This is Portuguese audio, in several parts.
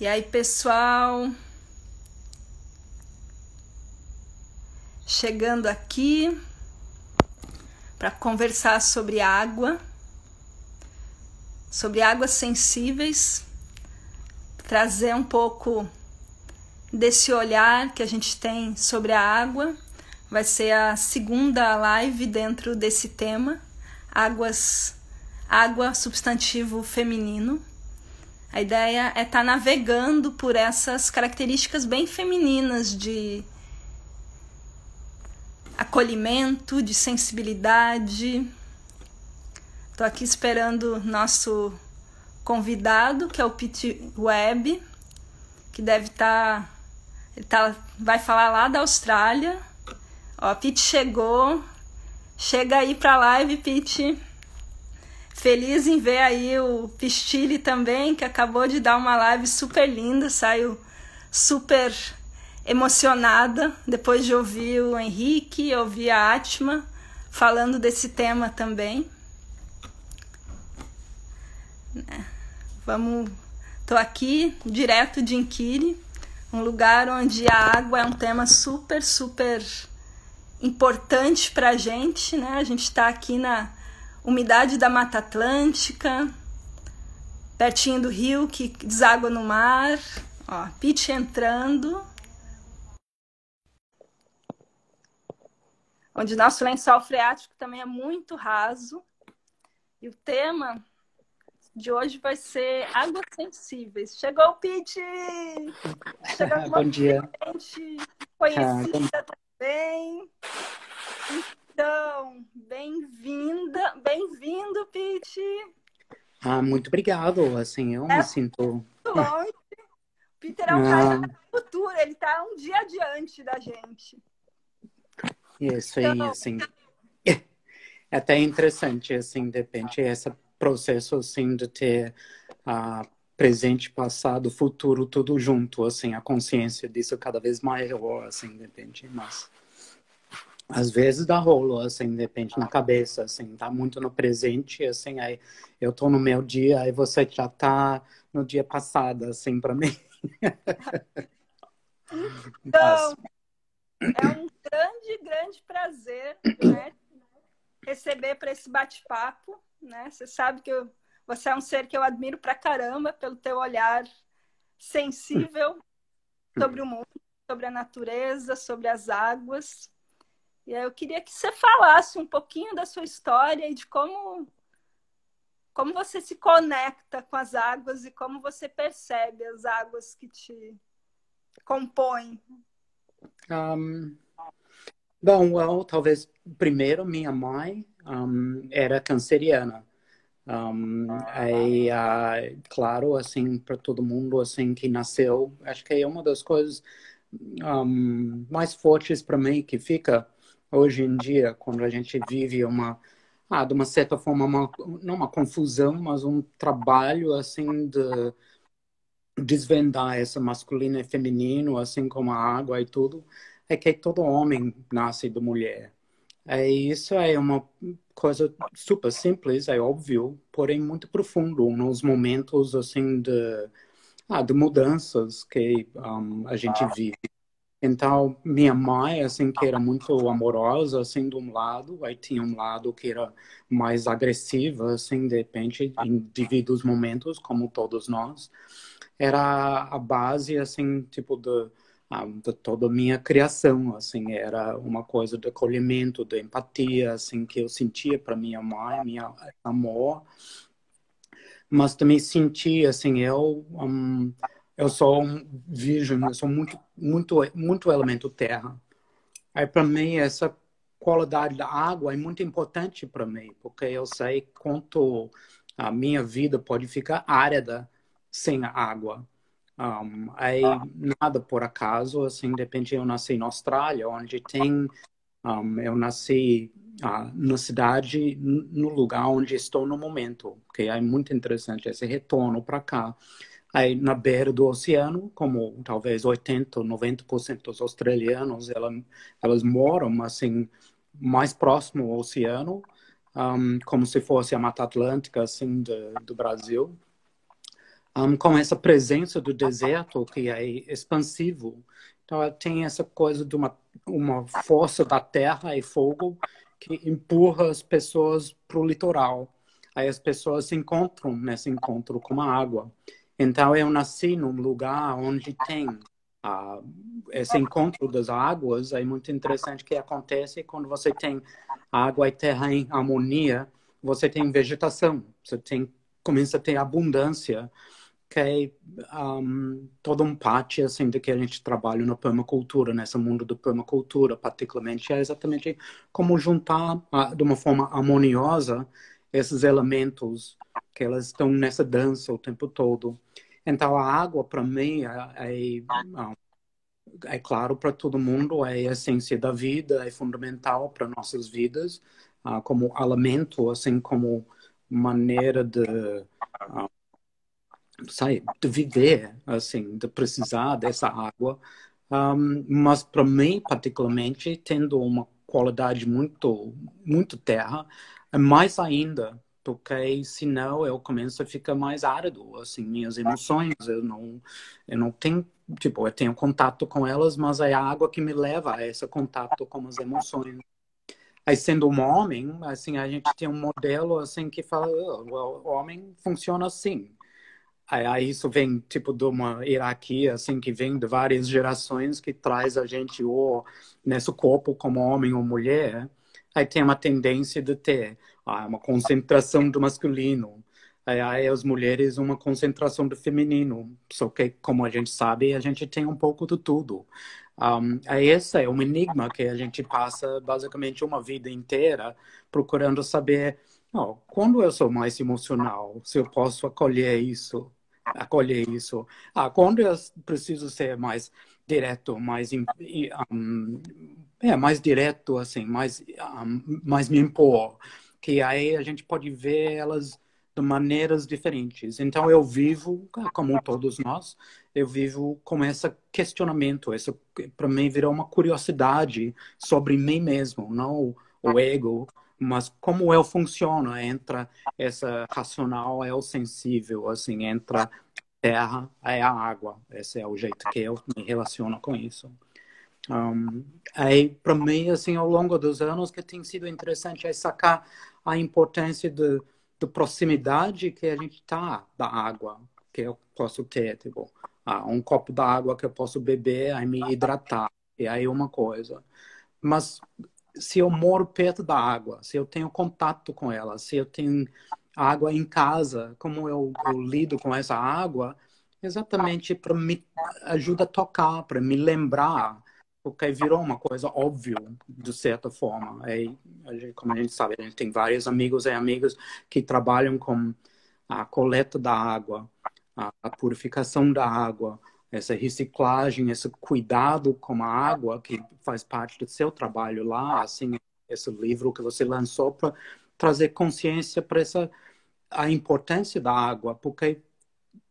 E aí, pessoal, chegando aqui para conversar sobre água, sobre águas sensíveis, trazer um pouco desse olhar que a gente tem sobre a água. Vai ser a segunda live dentro desse tema, água, substantivo feminino. A ideia é estar navegando por essas características bem femininas de acolhimento, de sensibilidade. Estou aqui esperando nosso convidado, que é o Pete Webb, que deve estar... vai falar lá da Austrália. Ó, Pete chegou. Chega aí para a live, Pete. Feliz em ver aí o Pistilli também, que acabou de dar uma live super linda, saiu super emocionada depois de ouvir o Henrique, ouvir a Atma falando desse tema também. Tô aqui direto de Inquiri, um lugar onde a água é um tema super importante para a gente, né? A gente está aqui na umidade da Mata Atlântica, pertinho do rio que deságua no mar. Ó, Pete entrando. Onde nosso lençol freático também é muito raso. E o tema de hoje vai ser águas sensíveis. Chegou o Pete! Chegou uma Bom dia. gente conhecida também. Então, bem-vindo, Pete. Muito obrigado. Assim, eu me sinto longe. Peter é um cara do futuro, ele tá um dia adiante da gente. Isso aí, assim, é até interessante, assim, de repente, esse processo, assim, de ter presente, passado, futuro, tudo junto, assim, a consciência disso cada vez maior, assim, de repente, mas às vezes dá rolo, assim, de repente, na cabeça, assim, tá muito no presente, assim, aí eu tô no meu dia, aí você já tá no dia passado, assim, para mim. Então, é um grande prazer, né, receber para esse bate-papo, né? Você sabe que você é um ser que eu admiro pra caramba pelo teu olhar sensível sobre o mundo, sobre a natureza, sobre as águas. E aí eu queria que você falasse um pouquinho da sua história e de como você se conecta com as águas e como você percebe as águas que te compõem. Bom, talvez primeiro minha mãe era canceriana. Aí, claro, assim, para todo mundo assim que nasceu, acho que é uma das coisas mais fortes para mim que fica hoje em dia, quando a gente vive de uma certa forma, não uma confusão, mas um trabalho assim de desvendar essa masculino e feminino, assim como a água e tudo, é que todo homem nasce de mulher. Isso é uma coisa super simples, é óbvio, porém muito profundo nos momentos assim de mudanças que a gente vive. Então, minha mãe, assim, que era muito amorosa, assim, de um lado, aí tinha um lado que era mais agressiva, assim, de repente, em devidos momentos, como todos nós. Era a base, assim, tipo, de toda a minha criação, assim, era uma coisa de acolhimento, de empatia, assim, que eu sentia para minha mãe, minha amor, mas também sentia, assim, eu sou um virgem, eu sou muito elemento terra. Aí, para mim, essa qualidade da água é muito importante para mim, porque eu sei quanto a minha vida pode ficar árida sem a água. Aí, nada por acaso, assim, de repente eu nasci na Austrália, onde eu nasci na cidade, no lugar onde estou no momento, que é muito interessante esse retorno para cá. Aí, na beira do oceano, como talvez 80 ou 90% dos australianos, elas moram, assim, mais próximo ao oceano, como se fosse a Mata Atlântica, assim, do Brasil. com essa presença do deserto que é expansivo. Então, tem essa coisa de uma força da terra e fogo que empurra as pessoas para o litoral. Aí as pessoas se encontram nesse encontro com a água. Então, eu nasci num lugar onde tem esse encontro das águas. É muito interessante que acontece quando você tem água e terra em harmonia, você tem vegetação, começa a ter abundância, que é todo um parte assim de que a gente trabalha na permacultura, nesse mundo da permacultura, particularmente, é exatamente como juntar de uma forma harmoniosa esses elementos que elas estão nessa dança o tempo todo. Então, a água, para mim, é claro para todo mundo, é a essência da vida, é fundamental para nossas vidas, como alimento, assim como maneira de viver, assim, de precisar dessa água. Mas para mim, particularmente, tendo uma qualidade muito terra, é mais ainda, porque senão eu começo a ficar mais árido, assim, minhas emoções, eu não tenho, tipo, eu tenho contato com elas, mas é a água que me leva a esse contato com as emoções. Aí, sendo um homem, assim, a gente tem um modelo, assim, que fala, o homem funciona assim. Aí isso vem, tipo, de uma hierarquia, assim, que vem de várias gerações, que traz a gente ou nesse corpo como homem ou mulher. Aí tem uma tendência de ter uma concentração do masculino. Aí as mulheres uma concentração do feminino. Só que, como a gente sabe, a gente tem um pouco de tudo. Aí esse é um enigma que a gente passa basicamente uma vida inteira procurando saber, quando eu sou mais emocional, se eu posso acolher isso. Quando eu preciso ser mais direto, mais direto, assim, mais me impor, que aí a gente pode ver elas de maneiras diferentes. Então eu vivo, como todos nós, eu vivo com esse questionamento. Isso para mim virou uma curiosidade sobre mim mesmo, não o ego, mas como eu funciono entre essa racional é o sensível, assim, entre a terra e a água. Esse é o jeito que eu me relaciono com isso. Aí, para mim, assim, ao longo dos anos, que tem sido interessante é sacar a importância de proximidade que a gente tá da água, que eu posso ter, tipo, um copo d'água que eu posso beber e me hidratar, e aí uma coisa. Mas se eu moro perto da água, se eu tenho contato com ela, se eu tenho água em casa, como eu lido com essa água, exatamente para me ajuda a tocar, para me lembrar, porque virou uma coisa óbvia, de certa forma. Como a gente sabe, a gente tem vários amigos e amigas que trabalham com a coleta da água, a purificação da água, essa reciclagem, esse cuidado com a água que faz parte do seu trabalho lá, assim, esse livro que você lançou para trazer consciência para a importância da água, porque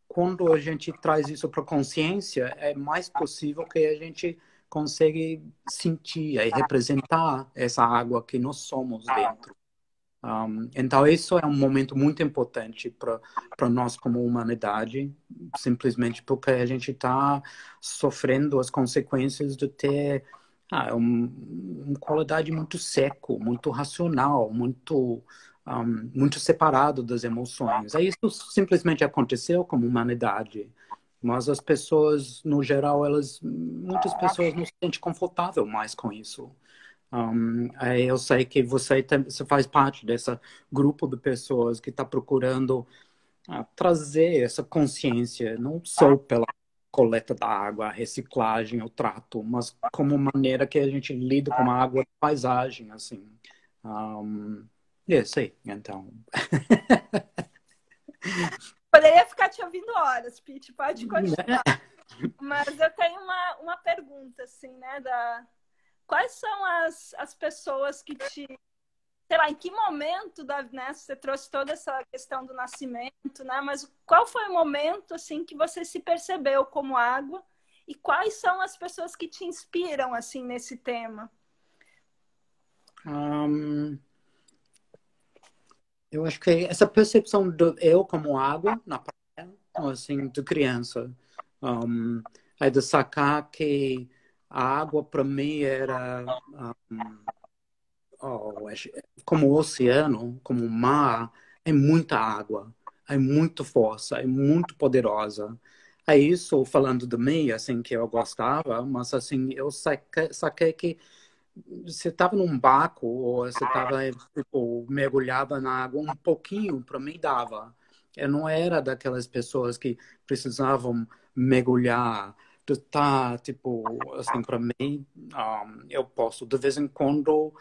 quando a gente traz isso para consciência, é mais possível que a gente consegue sentir e representar essa água que nós somos dentro. Então, isso é um momento muito importante para nós como humanidade, simplesmente porque a gente está sofrendo as consequências de ter uma qualidade muito seco, muito racional, muito separado das emoções. Isso simplesmente aconteceu como humanidade. Mas as pessoas, no geral, muitas pessoas não se sentem confortável mais com isso. Eu sei que você faz parte desse grupo de pessoas que está procurando trazer essa consciência, não só pela coleta da água, a reciclagem, o trato, mas como maneira que a gente lida com a água, a paisagem, assim. Sei, então. Poderia ficar te ouvindo horas, Pete, pode continuar. Mas eu tenho uma pergunta, assim, né? Quais são as pessoas que te... Sei lá, em que momento, né, você trouxe toda essa questão do nascimento, né? Mas qual foi o momento, assim, que você se percebeu como água? E quais são as pessoas que te inspiram, assim, nesse tema? Eu acho que essa percepção do eu como água na praia, assim, de criança. Um, Aí de sacar que a água para mim era como o oceano, como o mar, é muita água, é muito força, é muito poderosa. É isso, falando de mim, assim, que eu gostava, mas assim, eu saquei que você estava num barco ou você estava tipo, mergulhava na água um pouquinho, para mim dava. Eu não era daquelas pessoas que precisavam mergulhar. Tá, tipo, assim, para mim, eu posso de vez em quando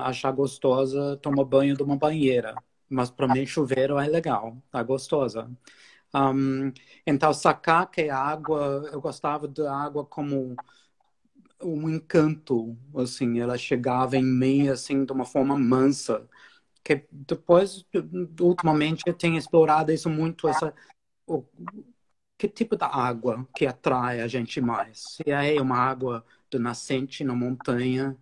achar gostosa tomar banho de uma banheira, mas para mim chuveiro é legal, tá gostosa. Um, então, sacar que a água, eu gostava da água como um encanto, assim, ela chegava em mim, assim, de uma forma mansa, que depois, ultimamente, eu tenho explorado isso muito, o, que tipo da água que atrai a gente mais? Se é uma água do nascente na montanha,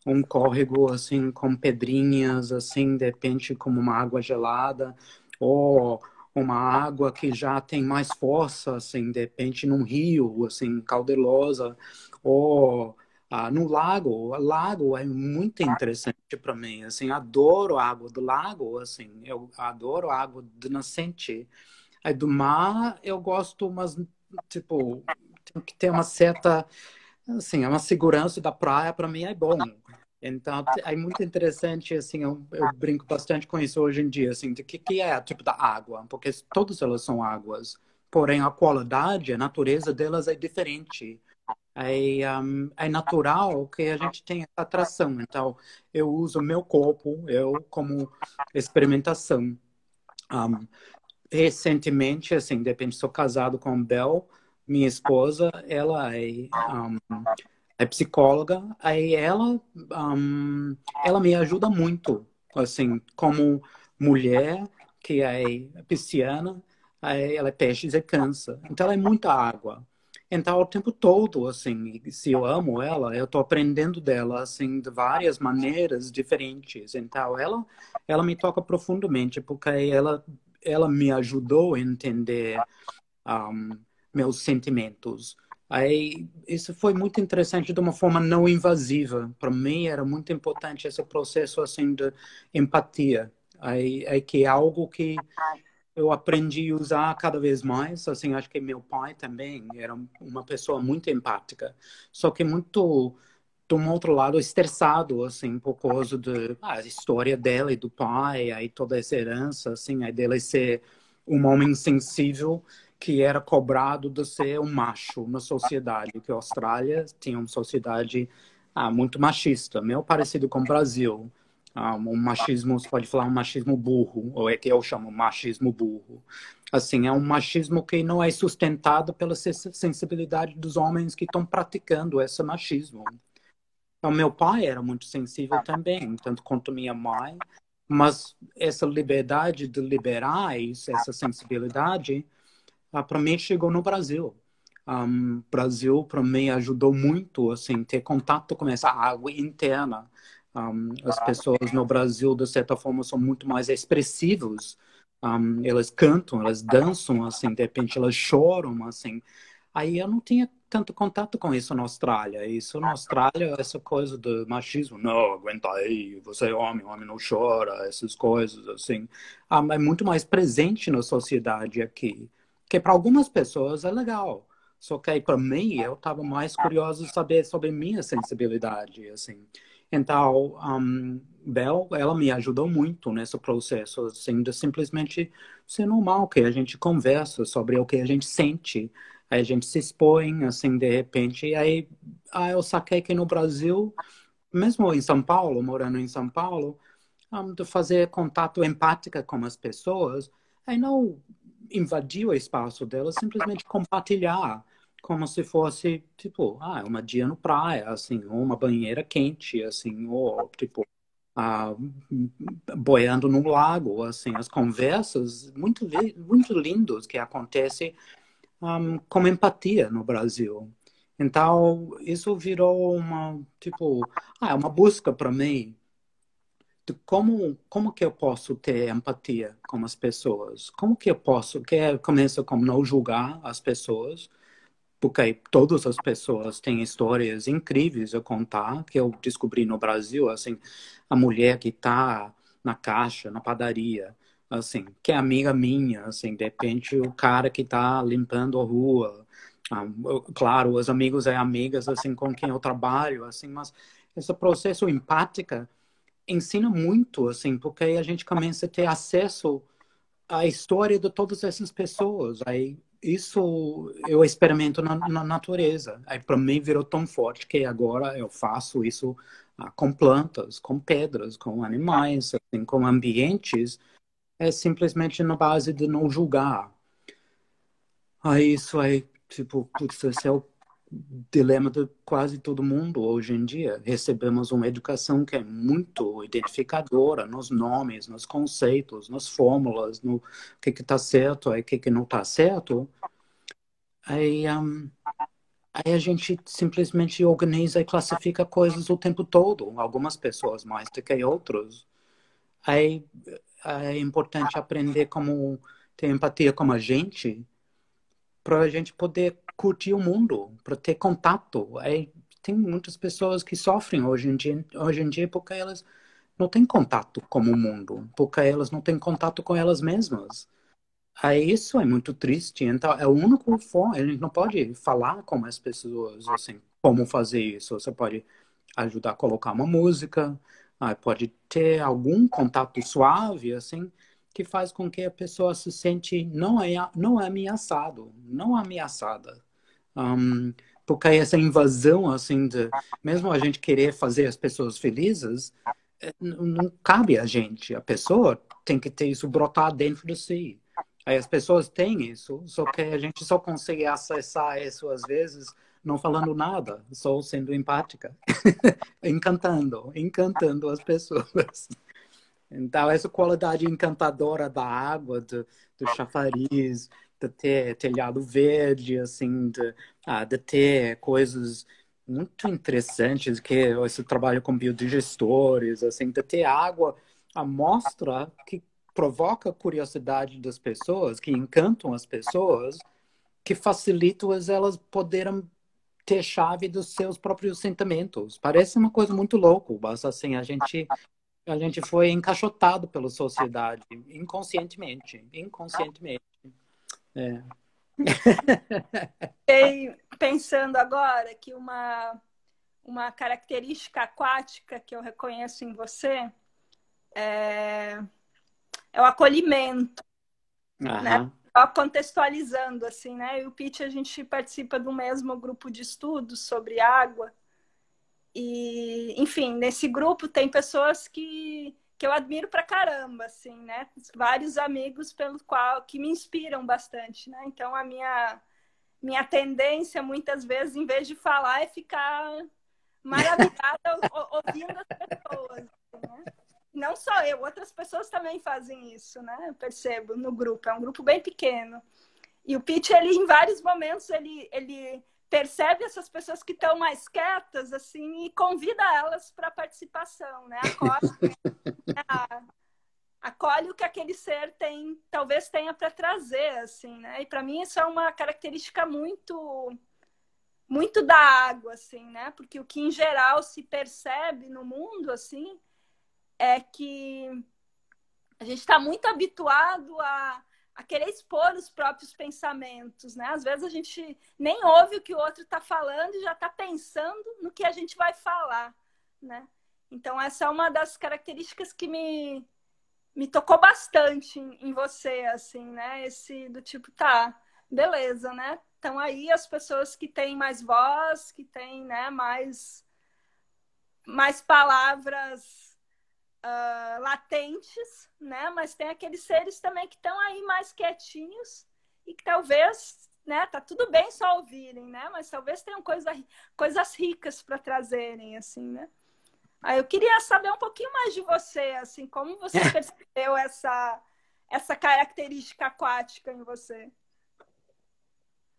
um córrego, assim, com pedrinhas, assim, de repente, como uma água gelada, ou uma água que já tem mais força, assim, de repente, num rio, assim, caudalosa, ou no lago. O lago é muito interessante para mim, assim, adoro a água do lago, assim, eu adoro a água do nascente. Aí do mar eu gosto, mas, tipo, tem que ter uma certa assim, é uma segurança da praia para mim é bom. Então, é muito interessante, assim, eu brinco bastante com isso hoje em dia, assim, de que é a tipo da água, porque todas elas são águas, porém a qualidade, a natureza delas é diferente. É natural que a gente tenha essa atração. Então, eu uso o meu corpo, eu como experimentação. Um, Recentemente, assim, de repente, sou casado com a Bel, minha esposa, ela é psicóloga, aí ela me ajuda muito, assim, como mulher que é pisciana, aí ela é peixes e câncer, então ela é muita água. Então, o tempo todo, assim, se eu amo ela, eu estou aprendendo dela, assim, de várias maneiras diferentes. Então, ela me toca profundamente, porque ela me ajudou a entender um, meus sentimentos. Aí, isso foi muito interessante de uma forma não invasiva. Para mim, era muito importante esse processo assim de empatia. Aí que é algo que eu aprendi a usar cada vez mais. Assim, acho que meu pai também era uma pessoa muito empática, só que muito de um outro lado estressado assim por causa da história dela e do pai, aí toda essa herança assim, aí dele ser um homem sensível que era cobrado de ser um macho na sociedade, que a Austrália tinha uma sociedade muito machista, meio parecido com o Brasil. Um machismo, você pode falar um machismo burro, ou é que eu chamo machismo burro. Assim, é um machismo que não é sustentado pela sensibilidade dos homens que estão praticando esse machismo. Então, meu pai era muito sensível também, tanto quanto minha mãe, mas essa liberdade de liberar isso, essa sensibilidade, para mim chegou no Brasil. Brasil, para mim, ajudou muito, assim, ter contato com essa água interna. As pessoas no Brasil, de certa forma, são muito mais expressivos. Elas cantam, elas dançam, assim, de repente elas choram, assim. Aí eu não tinha tanto contato com isso na Austrália. Isso na Austrália, essa coisa do machismo, não, aguenta aí, você é homem não chora, essas coisas, assim. É muito mais presente na sociedade aqui. Que para algumas pessoas é legal. Só que aí para mim, eu estava mais curioso de saber sobre minha sensibilidade, assim. Então, Bel, ela me ajudou muito nesse processo, assim, de simplesmente ser normal, que a gente conversa sobre o que a gente sente, aí a gente se expõe, assim, de repente, e aí eu saquei que no Brasil, mesmo em São Paulo, morando em São Paulo, de fazer contato empática com as pessoas, aí não invadir o espaço delas, simplesmente compartilhar, como se fosse, tipo, uma dia no praia, assim, ou uma banheira quente, assim, ou, tipo, ah, boiando num lago, assim, as conversas muito lindas que acontecem com empatia no Brasil. Então, isso virou uma, tipo, uma busca para mim como que eu posso ter empatia com as pessoas? Como que eu posso, que começa com não julgar as pessoas, porque todas as pessoas têm histórias incríveis a contar, que eu descobri no Brasil, assim, a mulher que está na caixa, na padaria, assim, que é amiga minha, assim, de repente o cara que está limpando a rua, claro, os amigos e amigas, assim, com quem eu trabalho, assim, mas esse processo empática ensina muito, assim, porque aí a gente começa a ter acesso à história de todas essas pessoas. Aí isso eu experimento na natureza. Aí para mim virou tão forte que agora eu faço isso com plantas, com pedras, com animais, assim, com ambientes. É simplesmente na base de não julgar. Aí isso aí, tipo, putz, esse é o dilema de quase todo mundo hoje em dia. Recebemos uma educação que é muito identificadora nos nomes, nos conceitos, nas fórmulas, no que está certo e o que não está certo. Aí, aí a gente simplesmente organiza e classifica coisas o tempo todo. Algumas pessoas mais do que outras. Aí é importante aprender como ter empatia com a gente para a gente poder curtir o mundo, para ter contato. Aí tem muitas pessoas que sofrem hoje em dia porque elas não têm contato com o mundo, porque elas não têm contato com elas mesmas. Aí isso é muito triste. Então, é o único forma, a gente não pode falar com as pessoas assim, como fazer isso. Você pode ajudar a colocar uma música, pode ter algum contato suave, assim, que faz com que a pessoa se sente não é ameaçado, não ameaçada. Um, porque essa invasão, assim, mesmo a gente querer fazer as pessoas felizes, não cabe a gente. A pessoa tem que ter isso brotar dentro de si. Aí as pessoas têm isso, só que a gente só consegue acessar isso às vezes não falando nada, só sendo empática, encantando as pessoas. Então, essa qualidade encantadora da água, do chafariz, de ter telhado verde, assim, de ter coisas muito interessantes, que esse trabalho com biodigestores, assim, de ter água, a mostra que provoca a curiosidade das pessoas, que encantam as pessoas, que facilitam elas poderem ter chave dos seus próprios sentimentos. Parece uma coisa muito louca, mas assim, a gente foi encaixotado pela sociedade, inconscientemente. É. Fiquei pensando agora que uma característica aquática que eu reconheço em você é o acolhimento, né? Aham. Só contextualizando, assim, né? Eu e o Pete, a gente participa do mesmo grupo de estudos sobre água. E, enfim, nesse grupo tem pessoas que eu admiro pra caramba, assim, né? Vários amigos pelo qual que me inspiram bastante, né? Então a minha tendência muitas vezes, em vez de falar, é ficar maravilhada ouvindo as pessoas, assim, né? Não só eu, outras pessoas também fazem isso, né? Eu percebo no grupo, é um grupo bem pequeno. E o Pete, ele em vários momentos, ele percebe essas pessoas que estão mais quietas, assim, e convida elas para participação, né? Acolhe o que aquele ser tem, talvez tenha para trazer, assim, né? E para mim isso é uma característica muito da água, assim, né? Porque o que em geral se percebe no mundo, assim, é que a gente está muito habituado a querer expor os próprios pensamentos, né? Às vezes a gente nem ouve o que o outro está falando e já está pensando no que a gente vai falar, né? Então essa é uma das características que me tocou bastante em você, assim, né? Esse do tipo, tá, beleza, né? Então aí as pessoas que têm mais voz, que têm, né, mais palavras latentes, né? Mas tem aqueles seres também que estão aí mais quietinhos e que talvez, né? Tá tudo bem só ouvirem, né? Mas talvez tenham coisas ricas para trazerem, assim, né? Aí eu queria saber um pouquinho mais de você, assim, como você percebeu essa característica aquática em você?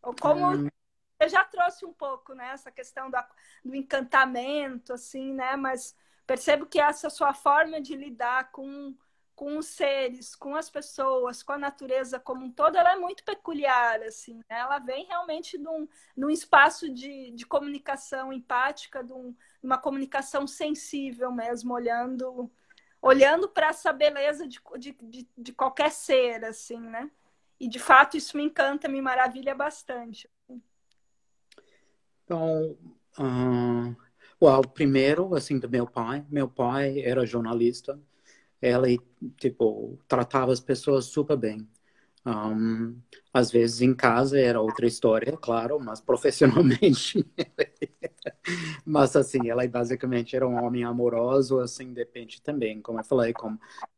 Ou como você já trouxe um pouco, né? Essa questão do encantamento, assim, né? Mas percebo que essa sua forma de lidar com os seres, com as pessoas, com a natureza como um todo, ela é muito peculiar, assim, né? Ela vem realmente num espaço de comunicação empática, uma comunicação sensível mesmo, olhando para essa beleza de qualquer ser, assim, né? E, de fato, isso me encanta, me maravilha bastante. Então, primeiro, assim, do meu pai era jornalista, ele, tipo, tratava as pessoas super bem. Um, Às vezes em casa era outra história, claro, mas profissionalmente. Mas assim, ela basicamente era um homem amoroso, assim, depende também, como eu falei,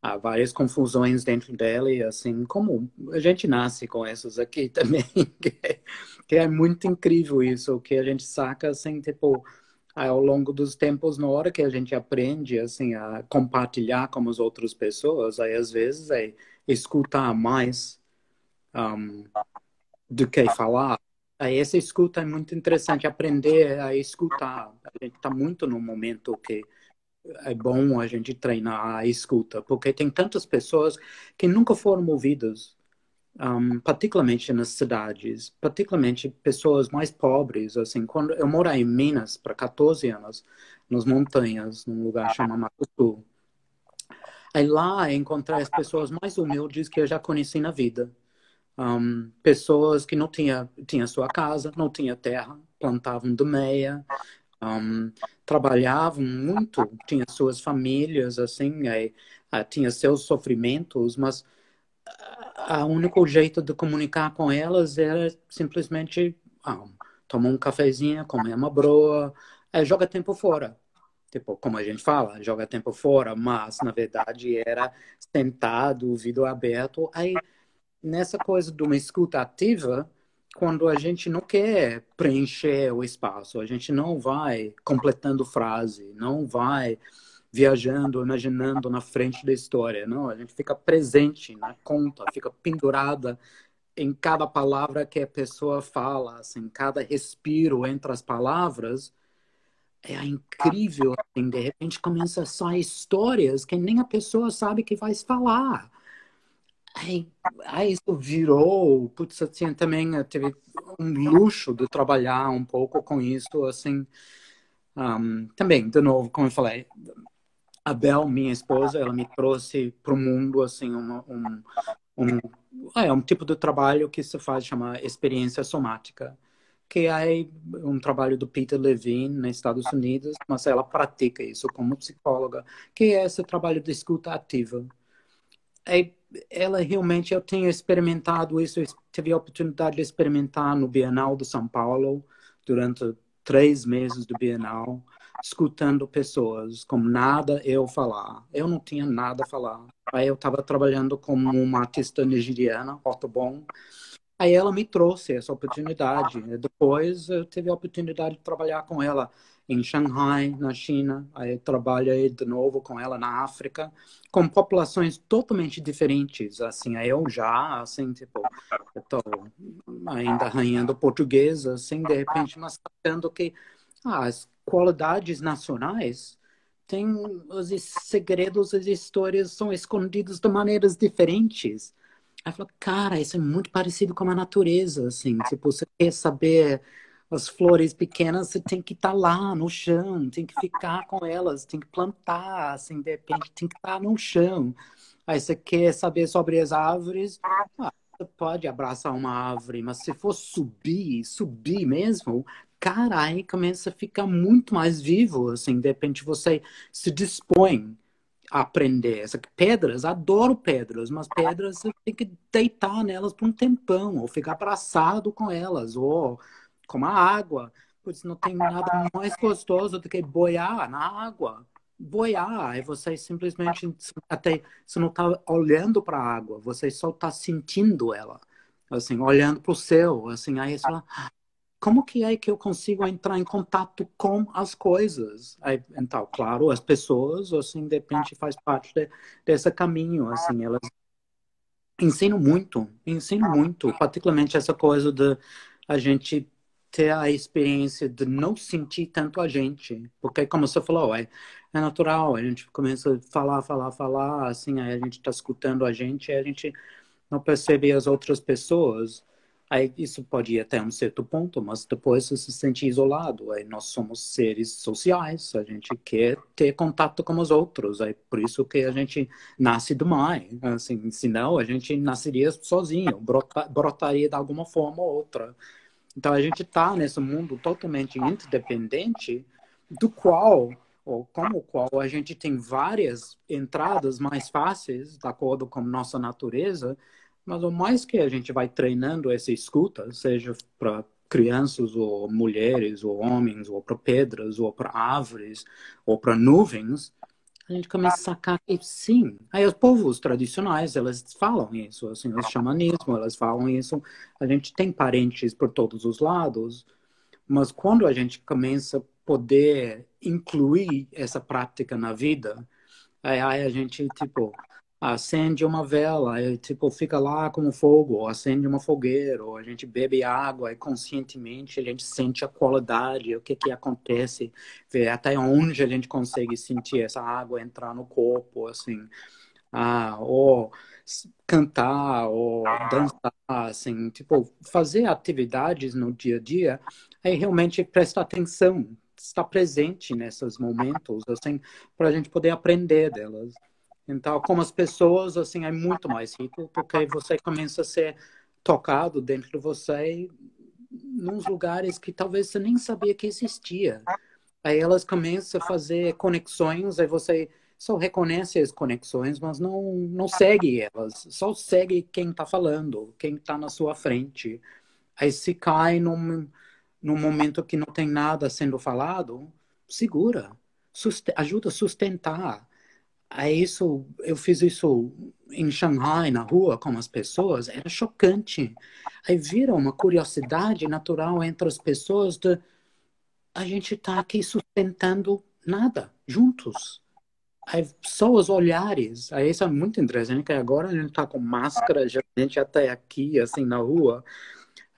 há várias confusões dentro dela e assim, como a gente nasce com essas aqui também, que é muito incrível isso, que a gente saca, assim, tipo, ao longo dos tempos, na hora que a gente aprende, assim, a compartilhar com as outras pessoas, aí às vezes é escutar mais um, do que falar. Aí essa escuta é muito interessante, aprender a escutar. A gente está muito no momento que é bom a gente treinar a escuta, porque tem tantas pessoas que nunca foram ouvidas, particularmente nas cidades, particularmente pessoas mais pobres. Assim, quando eu moro em Minas por 14 anos, nas montanhas, num lugar chamado Mato Sul. Aí lá encontrei as pessoas mais humildes que eu já conheci na vida. Pessoas que não tinha sua casa, não tinha terra, plantavam de meia, um, trabalhavam muito, tinha suas famílias, assim, tinha seus sofrimentos, mas o único jeito de comunicar com elas era simplesmente tomar um cafezinho, comer uma broa, joga tempo fora. Tipo, como a gente fala, joga tempo fora, mas na verdade era sentado, vidro aberto, aí nessa coisa de uma escuta ativa, quando a gente não quer preencher o espaço, a gente não vai completando frase, não vai viajando, imaginando na frente da história, não, a gente fica presente na conta, fica pendurada em cada palavra que a pessoa fala, assim, cada respiro entre as palavras, é incrível, assim, de repente começa a sair histórias que nem a pessoa sabe que vai falar. Aí isso virou, putz, assim, também teve um luxo de trabalhar um pouco com isso, assim, também, de novo, como eu falei, a Bel, minha esposa, ela me trouxe para o mundo, assim, um, um tipo de trabalho que se faz chamar experiência somática, que é um trabalho do Peter Levine, nos Estados Unidos, mas ela pratica isso como psicóloga, que é esse trabalho de escuta ativa. É, ela realmente, eu tenho experimentado isso, eu tive a oportunidade de experimentar no Bienal de São Paulo, durante 3 meses do Bienal, escutando pessoas, como nada eu falar. Eu não tinha nada a falar. Aí eu estava trabalhando como uma artista nigeriana, Otobon. Aí ela me trouxe essa oportunidade. Depois eu tive a oportunidade de trabalhar com ela em Shanghai, na China. Aí trabalhei de novo com ela na África, com populações totalmente diferentes. Assim, aí eu já, assim, tipo, eu tô ainda arranhando português, assim, de repente, mas sabendo que as qualidades nacionais têm os segredos, as histórias são escondidos de maneiras diferentes. Aí falou, cara, isso é muito parecido com a natureza, assim, tipo, você quer saber as flores pequenas, você tem que estar lá no chão, tem que ficar com elas, tem que plantar, assim, de repente tem que estar no chão. Aí você quer saber sobre as árvores, você pode abraçar uma árvore, mas se for subir mesmo, cara, aí começa a ficar muito mais vivo, assim, de repente você se dispõe aprender. Pedras, adoro pedras, mas pedras você tem que deitar nelas por um tempão, ou ficar abraçado com elas, ou como a água. Pois não tem nada mais gostoso do que boiar na água. Boiar, é você simplesmente até você não está olhando para a água, você só está sentindo ela, assim, olhando para o céu, assim, aí você fala, como que é que eu consigo entrar em contato com as coisas? Aí, então, claro, as pessoas, assim, de repente faz parte desse caminho, assim, elas ensinam muito, particularmente essa coisa de a gente ter a experiência de não sentir tanto a gente. Porque, como você falou, é natural, a gente começa a falar, assim, aí a gente está escutando a gente, e a gente não percebe as outras pessoas. Aí isso pode ir até um certo ponto, mas depois você se sente isolado. Aí nós somos seres sociais, a gente quer ter contato com os outros. É por isso que a gente nasce do mãe. Assim, senão a gente nasceria sozinho, brotaria de alguma forma ou outra. Então a gente está nesse mundo totalmente interdependente, do qual, ou como o qual, a gente tem várias entradas mais fáceis, de acordo com nossa natureza, mas o mais que a gente vai treinando essa escuta, seja para crianças, ou mulheres, ou homens, ou para pedras, ou para árvores, ou para nuvens, a gente começa a sacar que sim. Aí os povos tradicionais, elas falam isso, assim, o xamanismo, elas falam isso. A gente tem parentes por todos os lados, mas quando a gente começa a poder incluir essa prática na vida, aí a gente, tipo, acende uma vela, aí, tipo, fica lá com o fogo, ou acende uma fogueira, ou a gente bebe água e conscientemente a gente sente a qualidade, o que que acontece, ver até onde a gente consegue sentir essa água entrar no corpo, assim, ou cantar, ou dançar, assim, tipo, fazer atividades no dia a dia, aí realmente prestar atenção, estar presente nesses momentos, assim, para a gente poder aprender delas. Então, como as pessoas, assim, é muito mais rico, porque você começa a ser tocado dentro de você nos lugares que talvez você nem sabia que existia. Aí elas começam a fazer conexões, aí você só reconhece as conexões, mas não segue elas, só segue quem está falando, quem está na sua frente. Aí se cai num momento que não tem nada sendo falado, segura, ajuda a sustentar. Aí isso, eu fiz isso em Xangai, na rua, com as pessoas, era chocante. Aí vira uma curiosidade natural entre as pessoas de a gente está aqui sustentando nada, juntos. Aí, só os olhares, aí isso é muito interessante, que agora a gente está com máscara, a gente até aqui, assim, na rua,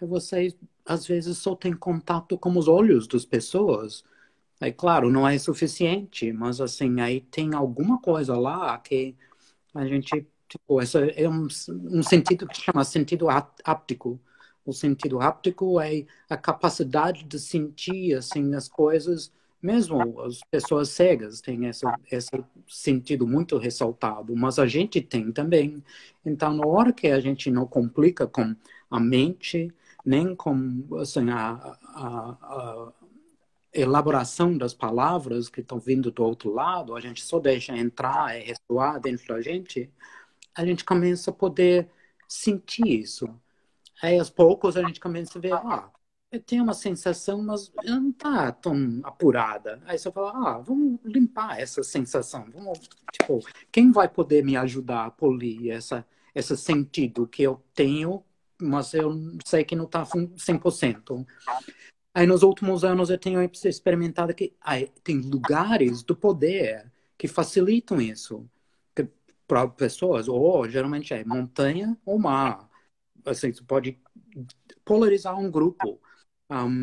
aí você, às vezes, só tem contato com os olhos das pessoas. Aí, claro, não é suficiente, mas, assim, aí tem alguma coisa lá que a gente, tipo, essa é um sentido que chama sentido áptico. O sentido áptico é a capacidade de sentir, assim, as coisas, mesmo as pessoas cegas têm esse sentido muito ressaltado, mas a gente tem também. Então, na hora que a gente não complica com a mente, nem com, assim, a elaboração das palavras que estão vindo do outro lado, a gente só deixa entrar e ressoar dentro da gente, a gente começa a poder sentir isso. Aí, aos poucos, a gente começa a ver, eu tenho uma sensação, mas não está tão apurada. Aí você fala, vamos limpar essa sensação. Vamos, tipo, quem vai poder me ajudar a polir esse sentido que eu tenho, mas eu sei que não está 100%. Aí, nos últimos anos, eu tenho experimentado que tem lugares do poder que facilitam isso para pessoas, ou geralmente é montanha ou mar. Assim, você pode polarizar um grupo.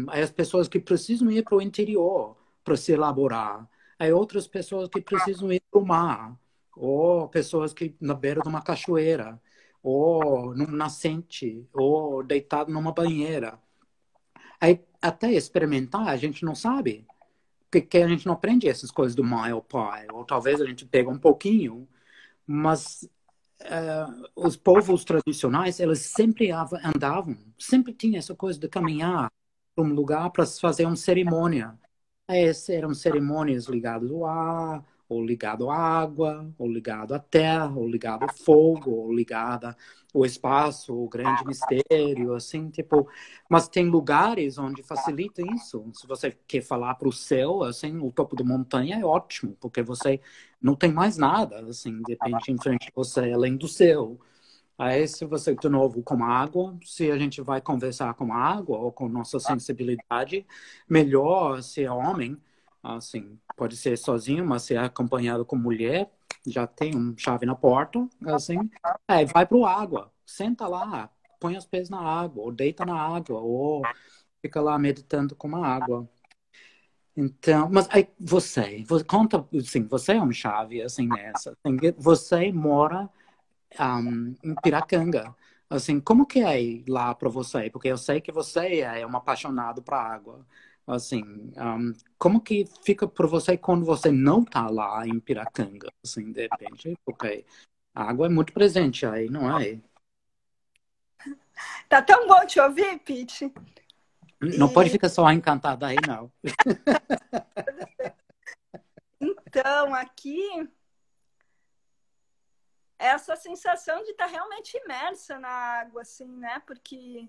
Aí as pessoas que precisam ir para o interior para se elaborar. Aí outras pessoas que precisam ir para o mar. Ou pessoas que na beira de uma cachoeira. Ou num nascente. Ou deitado numa banheira. Aí, até experimentar, a gente não sabe. Porque a gente não aprende essas coisas do mile pie. Ou talvez a gente pega um pouquinho, mas os povos tradicionais, eles sempre andavam, sempre tinha essa coisa de caminhar para um lugar para fazer uma cerimônia. Eram cerimônias ligadas ao ar, ou ligado à água, ou ligado à terra, ou ligado ao fogo, ou ligado ao espaço, o grande mistério, assim, tipo. Mas tem lugares onde facilita isso. Se você quer falar para o céu, assim, o topo da montanha é ótimo, porque você não tem mais nada, assim, de repente, em frente a você, além do céu. Aí, se você, de novo, com água, se a gente vai conversar com água ou com nossa sensibilidade, melhor se é homem, assim, pode ser sozinho, mas se é acompanhado com mulher, já tem uma chave na porta, assim, vai pro água, senta lá, põe os pés na água, ou deita na água, ou fica lá meditando com a água. Então, mas aí conta, assim, você é um chave, assim, nessa. Assim, você mora em Piracanga. Assim, como que é ir lá para você? Porque eu sei que você é um apaixonado por água. Assim, como que fica para você quando você não tá lá em Piracanga? Assim, de repente, porque a água é muito presente aí, não é? Tá tão bom te ouvir, Pete. Não pode E ficar só encantada aí, não. então, aqui, essa sensação de estar realmente imersa na água, assim, né? Porque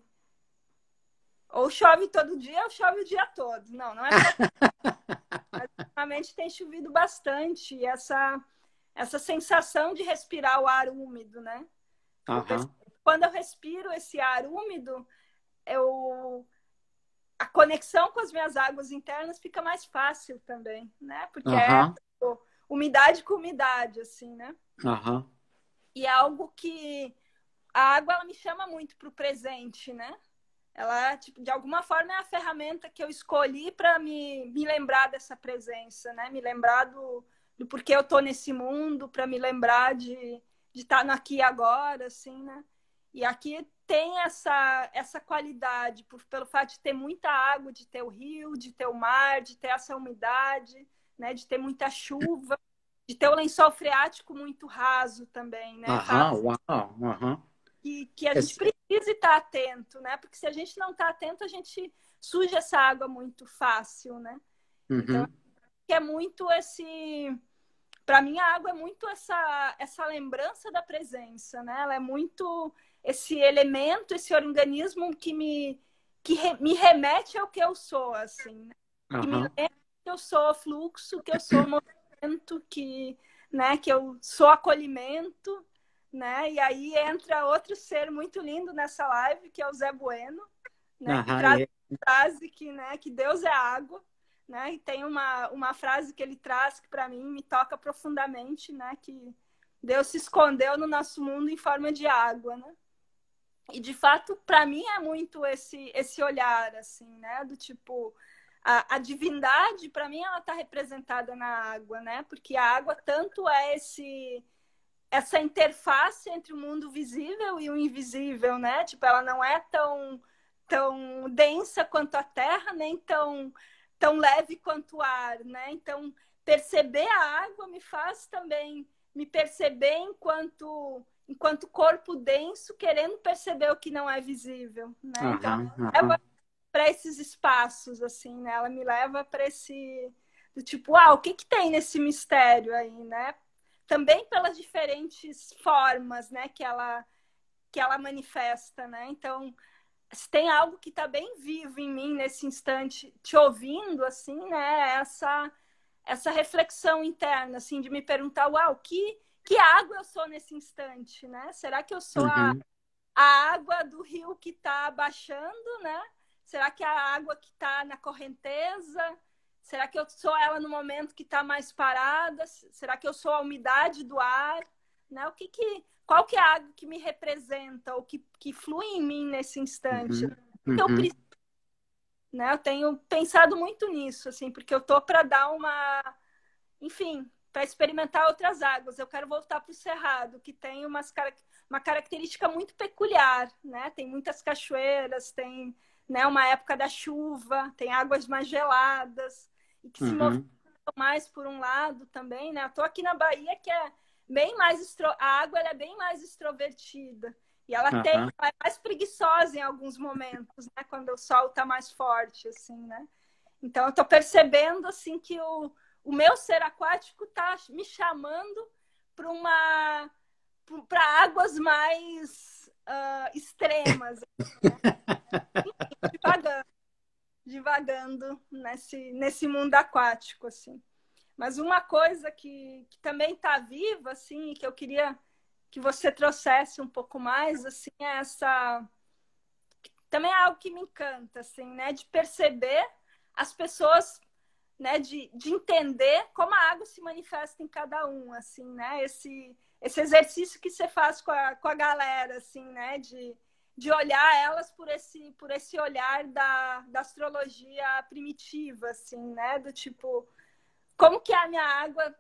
ou chove todo dia ou chove o dia todo. Não, não é para ultimamente tem chovido bastante. E essa sensação de respirar o ar úmido, né? Eu percebo, Aham, quando eu respiro esse ar úmido, a conexão com as minhas águas internas fica mais fácil também, né? Porque é aham, umidade com umidade, assim, né? aham, E é algo que a água ela me chama muito para o presente, né? Ela, tipo, de alguma forma, é a ferramenta que eu escolhi para me lembrar dessa presença, né? Me lembrar do porquê eu tô nesse mundo, para me lembrar de estar no aqui e agora, assim, né? E aqui tem essa qualidade, pelo fato de ter muita água, de ter o rio, de ter o mar, de ter essa umidade, né? De ter muita chuva, de ter o lençol freático muito raso também, né? aham, uau, aham. Que a gente precisa estar atento, né? Porque se a gente não está atento, a gente suja essa água muito fácil, né? Então, Uhum, é muito esse. Para mim, a água é muito essa lembrança da presença, né? Ela é muito esse elemento, esse organismo me remete ao que eu sou, assim, né? Que me aham, lembra que eu sou fluxo, que eu sou movimento, né, que eu sou acolhimento, né? E aí entra outro ser muito lindo nessa live, que é o Zé Bueno, né? Que aham, traz a frase né, que Deus é água, né? E tem uma frase que ele traz que para mim me toca profundamente, né? Que Deus se escondeu no nosso mundo em forma de água, né? E de fato, para mim é muito esse olhar, assim, né? Do tipo, a divindade, para mim, ela está representada na água, né? Porque a água tanto é essa interface entre o mundo visível e o invisível, né? Tipo, ela não é tão densa quanto a terra, nem tão leve quanto o ar, né? Então, perceber a água me faz também me perceber enquanto corpo denso, querendo perceber o que não é visível, né? Então, aham, leva aham. para esses espaços assim, né? Ela me leva para esse do tipo, ah, o que que tem nesse mistério aí, né? Também pelas diferentes formas, né, que ela manifesta, né? Então, se tem algo que está bem vivo em mim nesse instante, te ouvindo, assim, né? Essa reflexão interna, assim, de me perguntar, uau, que água eu sou nesse instante, né? Será que eu sou Uhum, a água do rio que está baixando, né? Será que é a água que está na correnteza? Será que eu sou ela no momento que está mais parada? Será que eu sou a umidade do ar? Né? Qual que é a água que me representa ou que flui em mim nesse instante? uhum, Eu uhum, preciso, né? Eu tenho pensado muito nisso, assim, porque eu tô para dar enfim, para experimentar outras águas. Eu quero voltar para o Cerrado, que tem uma característica muito peculiar, né? Tem muitas cachoeiras, tem, né, uma época da chuva, tem águas mais geladas e que se movimentam uhum, mais por um lado também, né? Eu tô aqui na Bahia que é bem mais a água ela é bem mais extrovertida. E aham, ela é mais preguiçosa em alguns momentos, né? Quando o sol está mais forte, assim, né? Então, eu estou percebendo assim que o meu ser aquático está me chamando para águas mais extremas, divagando, divagando nesse mundo aquático, assim. Mas uma coisa que também está viva, assim, e que eu queria que você trouxesse um pouco mais, assim, é essa também é algo que me encanta, assim, né? De perceber as pessoas, né? De entender como a água se manifesta em cada um, assim, né? Esse exercício que você faz com a galera, assim, né? de olhar elas por esse olhar da astrologia primitiva, assim, né? Do tipo, como que a minha água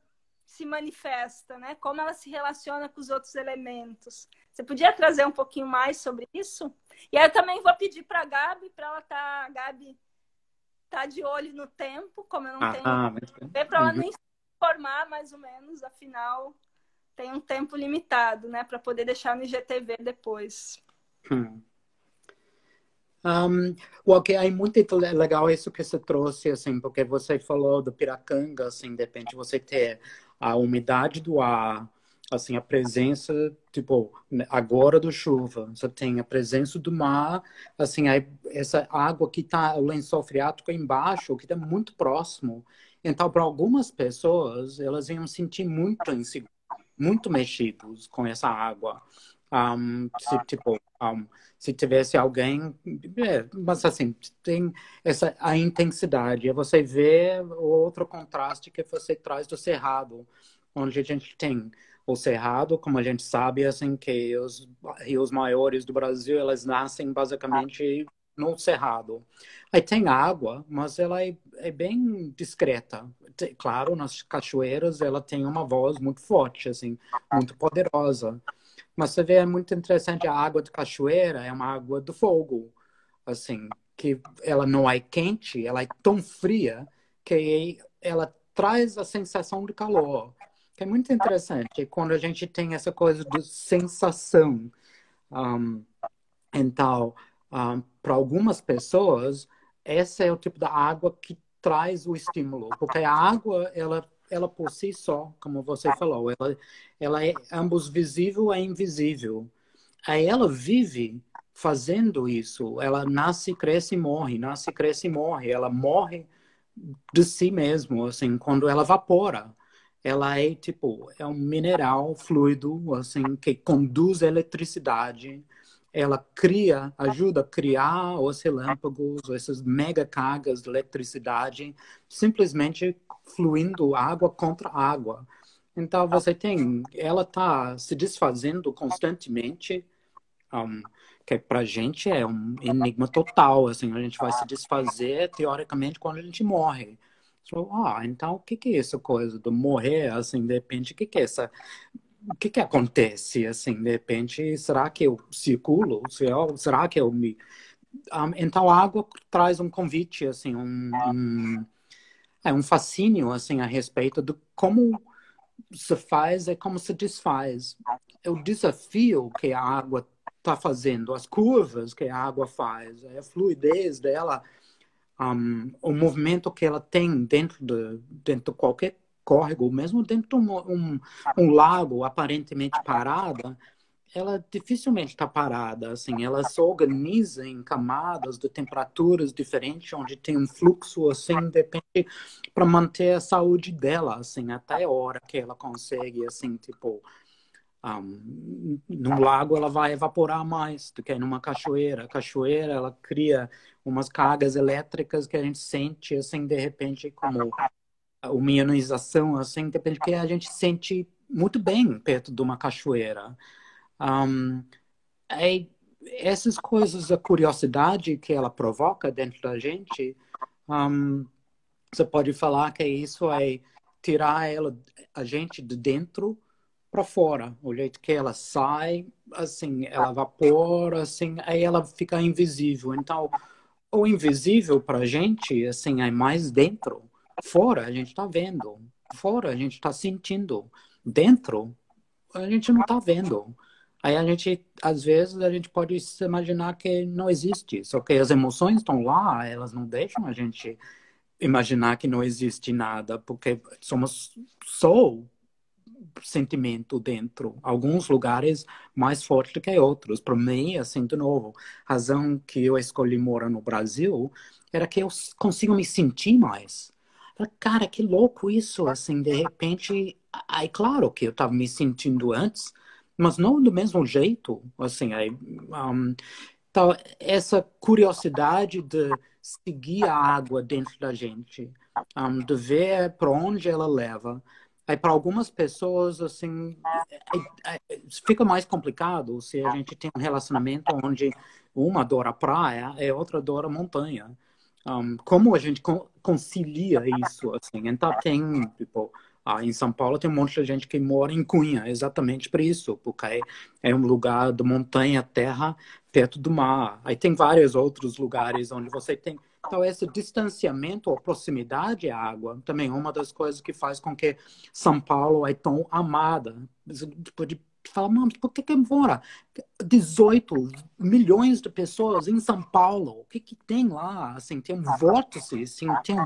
se manifesta, né? Como ela se relaciona com os outros elementos. Você podia trazer um pouquinho mais sobre isso? E aí eu também vou pedir para a Gabi, para ela a Gabi tá de olho no tempo, como eu não tenho, Muito bem. para ela não informar mais ou menos, afinal tem um tempo limitado, né, para poder deixar no IGTV depois. Hum. O que é muito legal isso que você trouxe, assim, porque você falou do Piracanga, assim, de repente você ter a umidade do ar, assim, a presença, tipo, agora do chuva, você tem a presença do mar, assim, aí, essa água que tá, o lençol freático embaixo, que está muito próximo. Então, para algumas pessoas, elas iam sentir muito mexidos com essa água. Tipo, se tivesse alguém, mas assim, tem a intensidade. E você vê o outro contraste que você traz do Cerrado, onde a gente tem o Cerrado, como a gente sabe, assim, que os rios maiores do Brasil, elas nascem basicamente no Cerrado. Aí tem água, mas ela é bem discreta. Claro, nas cachoeiras ela tem uma voz muito forte, assim, muito poderosa. Mas você vê, é muito interessante, a água de cachoeira é uma água do fogo, assim, que ela não é quente, ela é tão fria que ela traz a sensação de calor, que é muito interessante quando a gente tem essa coisa de sensação. Um, então, para algumas pessoas, esse é o tipo da água que traz o estímulo, porque a água, ela por si só, como você falou, ela é ambos visível e invisível. Aí ela vive fazendo isso. Ela nasce, cresce e morre, nasce, cresce e morre. Ela morre de si mesmo, assim, quando ela evapora. Ela é tipo, é um mineral fluido, assim, que conduz a eletricidade. Ela cria, ajuda a criar os relâmpagos, essas mega cargas de eletricidade, simplesmente fluindo água contra água. Então você tem, ela está se desfazendo constantemente, um, que para a gente é um enigma total, assim, a gente vai se desfazer teoricamente quando a gente morre. Então o que que é essa coisa do morrer, assim, de repente, o que que acontece, assim, de repente, será que eu circulo? Será que eu me... então a água traz um convite, assim, um fascínio, assim, a respeito de como se faz e como se desfaz. O desafio que a água está fazendo, as curvas que a água faz, a fluidez dela, o movimento que ela tem dentro de qualquer córrego, mesmo dentro de um lago aparentemente parada, ela dificilmente está parada, assim, ela se organiza em camadas de temperaturas diferentes, onde tem um fluxo, assim, depende para manter a saúde dela, assim, até a hora que ela consegue, assim, tipo, num lago ela vai evaporar mais do que numa cachoeira. A cachoeira, ela cria umas cargas elétricas que a gente sente, assim, de repente, como uma ionização, assim, depende que a gente sente muito bem perto de uma cachoeira. Um, aí, essas coisas, a curiosidade que ela provoca dentro da gente, um, você pode falar que isso é tirar a gente de dentro para fora. O jeito que ela sai, assim, ela evapora, assim, aí ela fica invisível. Então, o invisível para a gente, assim, é mais dentro. Fora, a gente está vendo. Fora, a gente está sentindo. Dentro, a gente não está vendo. Aí a gente, às vezes, a gente pode se imaginar que não existe. Só que as emoções estão lá, elas não deixam a gente imaginar que não existe nada, porque somos só sentimento dentro. Alguns lugares mais forte do que outros. Para mim, assim, de novo, a razão que eu escolhi morar no Brasil era que eu consigo me sentir mais. Cara, que louco isso, assim, de repente, aí claro que eu estava me sentindo antes, mas não do mesmo jeito, assim, aí, então, essa curiosidade de seguir a água dentro da gente, de ver para onde ela leva, Aí, para algumas pessoas, assim, fica mais complicado se a gente tem um relacionamento onde uma adora a praia e outra adora a montanha. Como a gente concilia isso, assim? Então, tem, tipo, em São Paulo tem um monte de gente que mora em Cunha, exatamente por isso, porque é um lugar de montanha, terra, perto do mar. Aí tem vários outros lugares onde você tem. Então, esse distanciamento ou proximidade à água também é uma das coisas que faz com que São Paulo é tão amada. Tipo, de falar, mano, por que mora 18 milhões de pessoas em São Paulo? O que que tem lá? Assim, tem um vórtice, assim, tem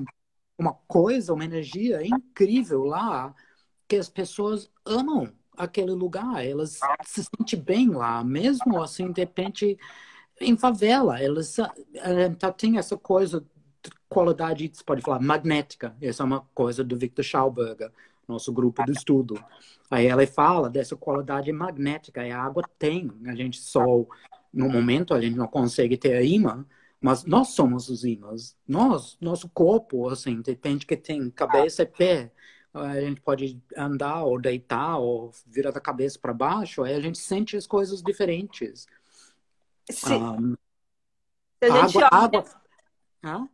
uma coisa, uma energia incrível lá que as pessoas amam aquele lugar. Elas se sentem bem lá, mesmo assim, de repente em favela, eles então, tem essa coisa de qualidade, você pode falar, magnética. Essa é uma coisa do Victor Schauberger, nosso grupo de estudo. Aí ela fala dessa qualidade magnética, e a água tem. A gente só, no momento, a gente não consegue ter imã, mas nós somos os ímãs. Nosso corpo, assim, depende que tem cabeça e pé. A gente pode andar ou deitar ou virar da cabeça para baixo, aí a gente sente as coisas diferentes. Se, Um, se a gente água. Hã?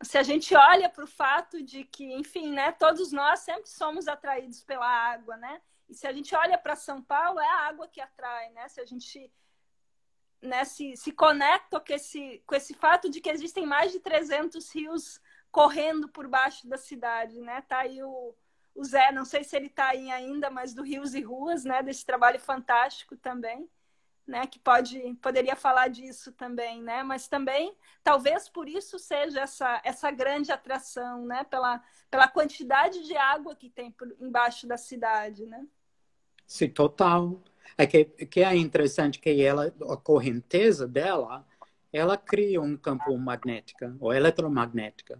se a gente olha para o fato de que, enfim, né, todos nós sempre somos atraídos pela água, né? E se a gente olha para São Paulo, é a água que atrai, né? Se a gente, né, se conecta com esse fato de que existem mais de 300 rios correndo por baixo da cidade, né? Tá aí o Zé, não sei se ele está aí ainda, mas do Rios e Ruas, né? Desse trabalho fantástico também, né, que poderia falar disso também, né? Mas também, talvez por isso seja essa grande atração, né? Pela quantidade de água que tem embaixo da cidade, né? Sim, total. É que é interessante que ela, a correnteza dela, ela cria um campo magnético ou eletromagnética.